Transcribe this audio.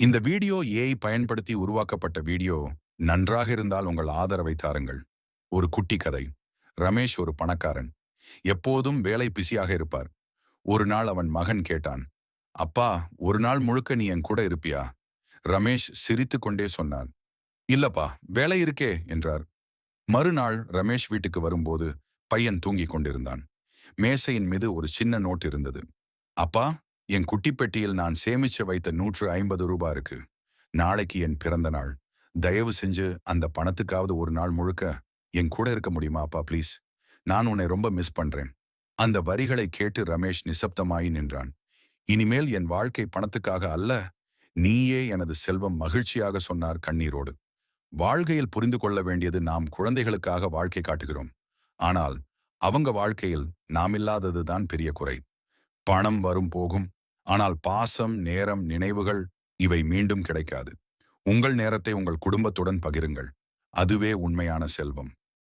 இந்த video AI பயன்படுத்தி உருவாக்கப்பட்ட வீடியோ. நன்றாக இருந்தால் உங்கள் ஆதரவை தாருங்கள். ஒரு குட்டி கதை. ரமேஷ் ஒரு பணக்காரன். எப்போதும் வேலை பிஸியாக இருப்பார். ஒரு நாள் அவன் மகன் கேட்டான், அப்பா, ஒரு நாள் முழுக்க நீ என் கூட இருப்பியா? ரமேஷ் சிரித்துக் கொண்டே சொன்னார், இல்லப்பா, வேலை இருக்கே என்றார். மறுநாள் ரமேஷ் வீட்டுக்கு வரும்போது பையன் தூங்கிக் கொண்டிருந்தான். மேசையின் மீது ஒரு சின்ன நோட் இருந்தது. அப்பா, என் குட்டி பெட்டியில் நான் சேமிச்சு வைத்த 150 ரூபாய் இருக்கு. நாளைக்கு என் பிறந்த நாள். தயவு செஞ்சு அந்த பணத்துக்காவது ஒரு நாள் முழுக்க என் கூட இருக்க முடியுமா அப்பா, ப்ளீஸ்? நான் உன்னை ரொம்ப மிஸ் பண்றேன். அந்த வரிகளை கேட்டு ரமேஷ் நிசப்தமாயி நின்றான். இனிமேல் என் வாழ்க்கை பணத்துக்காக அல்ல, நீயே எனது செல்வம், மகிழ்ச்சியாக சொன்னார் கண்ணீரோடு. வாழ்க்கையில் புரிந்து கொள்ள வேண்டியது, நாம் குழந்தைகளுக்காக வாழ்க்கை காட்டுகிறோம். ஆனால் அவங்க வாழ்க்கையில் நாம் இல்லாததுதான் பெரிய குறை. பணம் வரும் போகும். ஆனால் பாசம், நேரம், நினைவுகள், இவை மீண்டும் கிடைக்காது. உங்கள் நேரத்தை உங்கள் குடும்பத்துடன் பகிருங்கள். அதுவே உண்மையான செல்வம்.